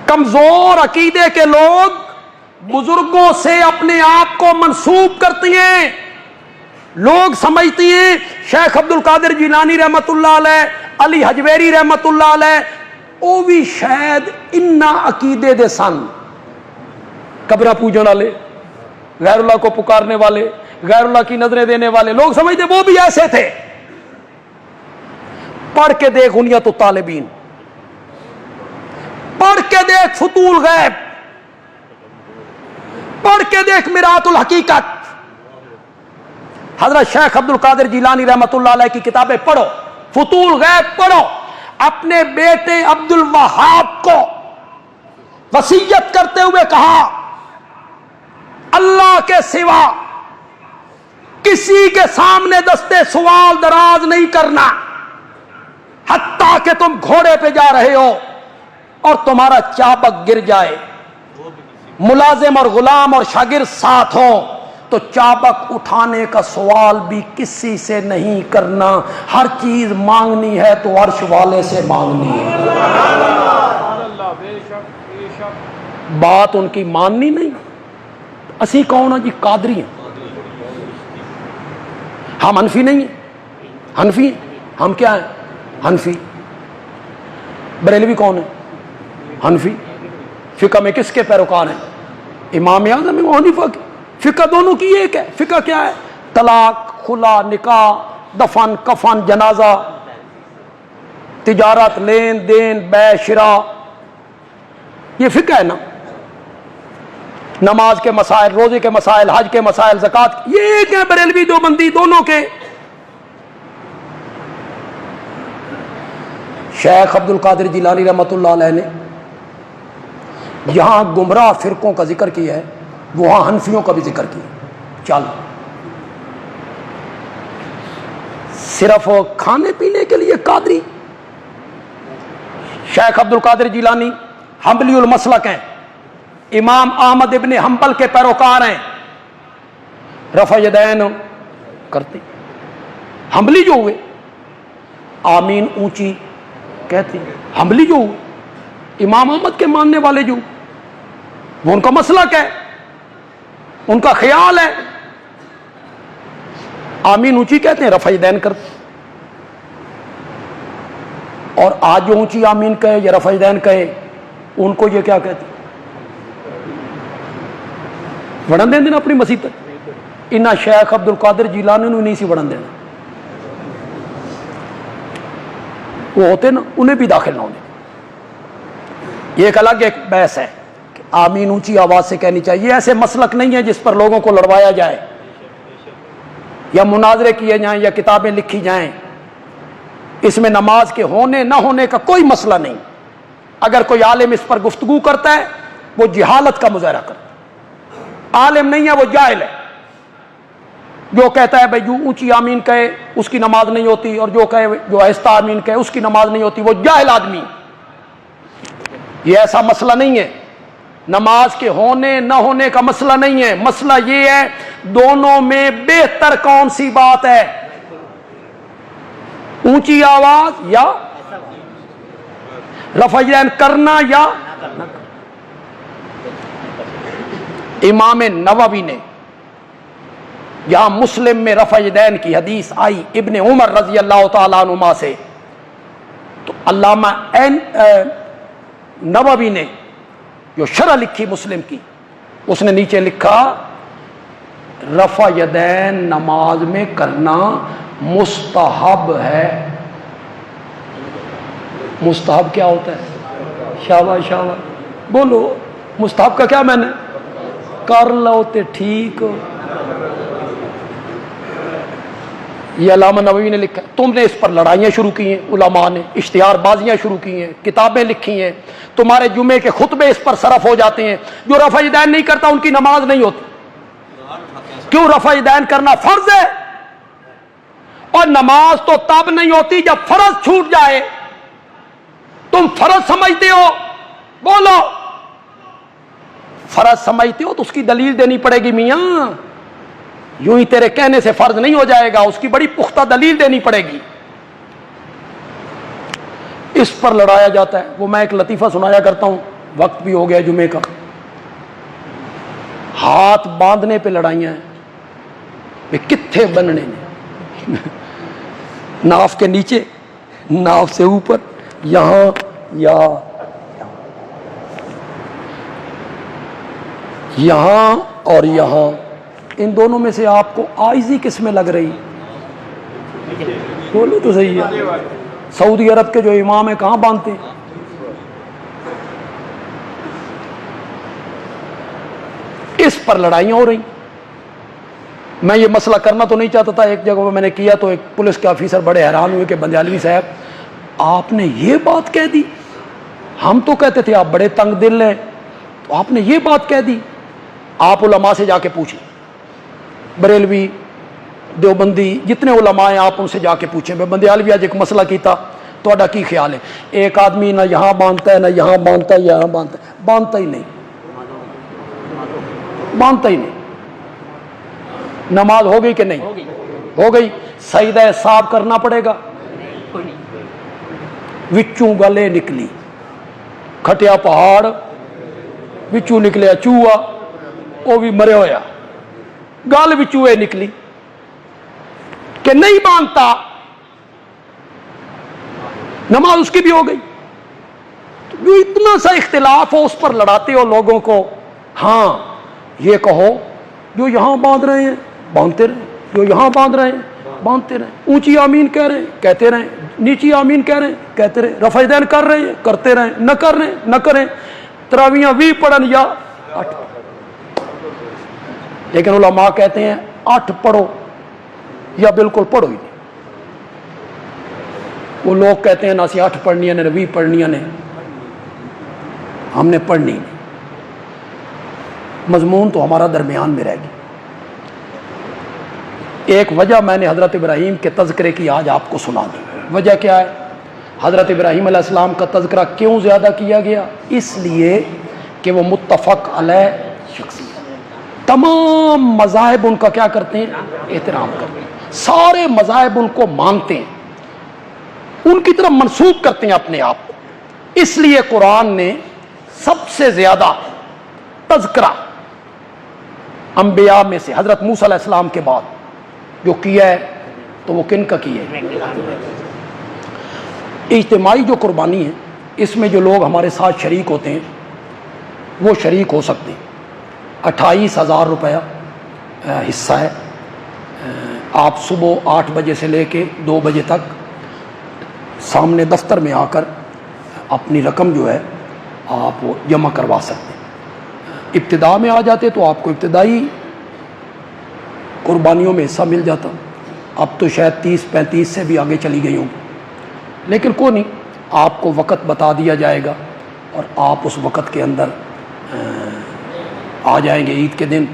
کمزور عقیدے کے لوگ بزرگوں سے اپنے آپ کو منسوب کرتی ہیں. لوگ سمجھتی ہیں شیخ عبد القادر جیلانی رحمت اللہ علیہ، علی حجویری رحمت اللہ علیہ وہ بھی شاید انہاں عقیدے دے سن. قبرہ پوجن والے، غیر اللہ کو پکارنے والے، غیر اللہ کی نظریں دینے والے، لوگ سمجھتے وہ بھی ایسے تھے. پڑھ کے دیکھ غنیت الطالبین، پڑھ کے دیکھ فتول غیب، پڑھ کے دیکھ مرآت الحقیقت. حضرت شیخ عبد القادر جیلانی رحمت اللہ علیہ کی کتابیں پڑھو، فتول غیب پڑھو. اپنے بیٹے عبد الوہاب کو وصیت کرتے ہوئے کہا اللہ کے سوا کسی کے سامنے دستے سوال دراز نہیں کرنا، حتیٰ کہ تم گھوڑے پہ جا رہے ہو اور تمہارا چابک گر جائے، ملازم اور غلام اور شاگرد ساتھ ہوں تو چابک اٹھانے کا سوال بھی کسی سے نہیں کرنا. ہر چیز مانگنی ہے تو عرش والے سے مانگنی ہے. بات ان کی ماننی نہیں. اسی کون ہیں جی؟ قادری ہیں. ہم حنفی نہیں ہیں، حنفی ہیں. ہم کیا ہیں؟ حنفی. بریلوی کون ہے؟ حنفی. فقہ میں کس کے پیروکار ہیں؟ امام اعظم ابو حنیفہ کے. فقہ دونوں کی ایک ہے. فقہ کیا ہے؟ طلاق، خلا، نکاح، دفن، کفن، جنازہ، تجارت، لین دین، بے شراء، یہ فقہ ہے نا. نماز کے مسائل، روزے کے مسائل، حج کے مسائل، زکوٰۃ، یہ ایک ہے. بریلوی دیوبندی دونوں کے. شیخ عبد القادر جیلانی رحمت اللہ علیہ نے یہاں گمراہ فرقوں کا ذکر کیا ہے، وہاں حنفیوں کا بھی ذکر کیا. چل صرف کھانے پینے کے لیے قادری. شیخ عبد القادر جیلانی حنبلی المسلک ہیں، امام احمد ابن حنبل کے پیروکار ہیں. رفع یدین کرتے. حنبلی جو ہوئے آمین اونچی کہتے ہیں. حنبلی جو ہوئے امام احمد کے ماننے والے جو وہ ان کا مسلک ہے، ان کا خیال ہے. آمین اونچی کہتے ہیں، رفع یدین کرتے. اور آج جو اونچی آمین کہے یا رفع یدین کہے ان کو یہ کیا کہتے ہیں؟ وڑن دین دینا اپنی مسیح تک. انہاں شیخ عبد القادر جیلانی نے نہیں سی وڑن دینا. وہ ہوتے نا انہیں بھی داخل نہ ہونے. یہ ایک الگ ایک بحث ہے کہ آمین اونچی آواز سے کہنی چاہیے. ایسے مسلک نہیں ہے جس پر لوگوں کو لڑوایا جائے یا مناظرے کیے جائیں یا کتابیں لکھی جائیں. اس میں نماز کے ہونے نہ ہونے کا کوئی مسئلہ نہیں. اگر کوئی عالم اس پر گفتگو کرتا ہے وہ جہالت کا مظاہرہ کرتا ہے. عالم نہیں ہے وہ جاہل ہے. جو کہتا ہے بھائی جو اونچی آمین کہے اس کی نماز نہیں ہوتی، اور جو کہے جو آہستہ آمین کہے اس کی نماز نہیں ہوتی، وہ جاہل آدمی. یہ ایسا مسئلہ نہیں ہے. نماز کے ہونے نہ ہونے کا مسئلہ نہیں ہے. مسئلہ یہ ہے دونوں میں بہتر کون سی بات ہے، اونچی آواز یا رفع یدین کرنا یا نہ. امام نووی نے یہاں مسلم میں رفع یدین کی حدیث آئی ابن عمر رضی اللہ تعالیٰ عنہما سے، تو علامہ نووی نے جو شرح لکھی مسلم کی اس نے نیچے لکھا رفع یدین نماز میں کرنا مستحب ہے. مستحب کیا ہوتا ہے؟ شاباش شاباش بولو. مستحب کا کیا معنی؟ کر لو تے ٹھیک. یہ علامہ نووی نے لکھا. تم نے اس پر لڑائیاں شروع کی ہیں، علماء نے اشتہار بازیاں شروع کی ہیں، کتابیں لکھی ہیں، تمہارے جمعے کے خطبے اس پر صرف ہو جاتے ہیں. جو رفع یدین نہیں کرتا ان کی نماز نہیں ہوتی. کیوں؟ رفع یدین کرنا فرض ہے، اور نماز تو تب نہیں ہوتی جب فرض چھوٹ جائے. تم فرض سمجھتے ہو، بولو فرض سمجھتے ہو تو اس کی دلیل دینی پڑے گی. میاں یوں ہی تیرے کہنے سے فرض نہیں ہو جائے گا، اس کی بڑی پختہ دلیل دینی پڑے گی. اس پر لڑایا جاتا ہے. وہ میں ایک لطیفہ سنایا کرتا ہوں. وقت بھی ہو گیا جمعے کا. ہاتھ باندھنے پہ لڑائیاں ہیں. کتنے بننے نے ناف کے نیچے، ناف سے اوپر، یہاں یا یہاں اور یہاں، ان دونوں میں سے آپ کو آئزی کس میں لگ رہی؟ بولو تو صحیح ہے. سعودی عرب کے جو امام ہیں کہاں باندھتے ہیں؟ اس پر لڑائیاں ہو رہی. میں یہ مسئلہ کرنا تو نہیں چاہتا تھا، ایک جگہ پہ میں نے کیا تو ایک پولیس کے آفیسر بڑے حیران ہوئے کہ بندیالوی صاحب آپ نے یہ بات کہہ دی. ہم تو کہتے تھے آپ بڑے تنگ دل ہیں، تو آپ نے یہ بات کہہ دی. آپ علماء سے جا کے پوچھیں، بریلوی، دیوبندی، جتنے علماء ہیں آپ ان سے جا کے پوچھیں. میں بندیالوی آج ایک مسئلہ کیتا، تو کی خیال ہے؟ ایک آدمی نہ یہاں باندھتا ہے، نہ یہاں باندھتا ہے، یہاں باندھتا ہے. باندھتا ہی نہیں، باندھتا ہی نہیں. نماز ہو گئی کہ نہیں؟ ہو گئی. سجدہ صاحب کرنا پڑے گا. وچوں گلے نکلی، کھٹیا پہاڑ وچوں نکلیا چوہا، وہ بھی مرے ہویا، گل وچوں نکلی کہ نہیں مانتا، نماز اس کی بھی ہو گئی. جو اتنا سا اختلاف ہو اس پر لڑاتے ہو لوگوں کو. ہاں یہ کہو جو یہاں باندھ رہے ہیں باندھتے رہیں، جو یہاں باندھ رہے ہیں باندھتے رہیں. اونچی آمین کہہ رہے ہیں کہتے رہیں، نیچی آمین کہہ رہے ہیں کہتے رہیں. رفع دین کر رہے ہیں کرتے رہیں، نہ کر رہے ہیں نہ کریں. تراویاں 20 پڑھن یا 8. لیکن علماء کہتے ہیں 8 پڑھو یا بالکل پڑھو ہی نہیں. وہ لوگ کہتے ہیں نہ سی 8 پڑھنی نے 20 پڑھنی نے، ہم نے پڑھنی نہیں. مضمون تو ہمارا درمیان میں رہ گیا. ایک وجہ میں نے حضرت ابراہیم کے تذکرے کی آج آپ کو سنا دی. وجہ کیا ہے؟ حضرت ابراہیم علیہ السلام کا تذکرہ کیوں زیادہ کیا گیا؟ اس لیے کہ وہ متفق علیہ شخصیت، تمام مذاہب ان کا کیا کرتے ہیں؟ احترام کرتے ہیں. سارے مذاہب ان کو مانتے ہیں، ان کی طرف منسوب کرتے ہیں اپنے آپ کو. اس لیے قرآن نے سب سے زیادہ تذکرہ انبیاء میں سے حضرت موسیٰ علیہ السلام کے بعد جو کیا ہے تو وہ کن کا کیا ہے؟ اجتماعی جو قربانی ہے، اس میں جو لوگ ہمارے ساتھ شریک ہوتے ہیں وہ شریک ہو سکتے ہیں. 28,000 روپیہ حصہ ہے. آپ صبح 8 بجے سے لے کے 2 بجے تک سامنے دفتر میں آ کر اپنی رقم جو ہے آپ وہ جمع کروا سکتے ہیں. ابتدا میں آ جاتے تو آپ کو ابتدائی قربانیوں میں حصہ مل جاتا. اب تو شاید 30-35 سے بھی آگے چلی گئی ہوں، لیکن کوئی نہیں، آپ کو وقت بتا دیا جائے گا اور آپ اس وقت کے اندر آ جائیں گے عید کے دن.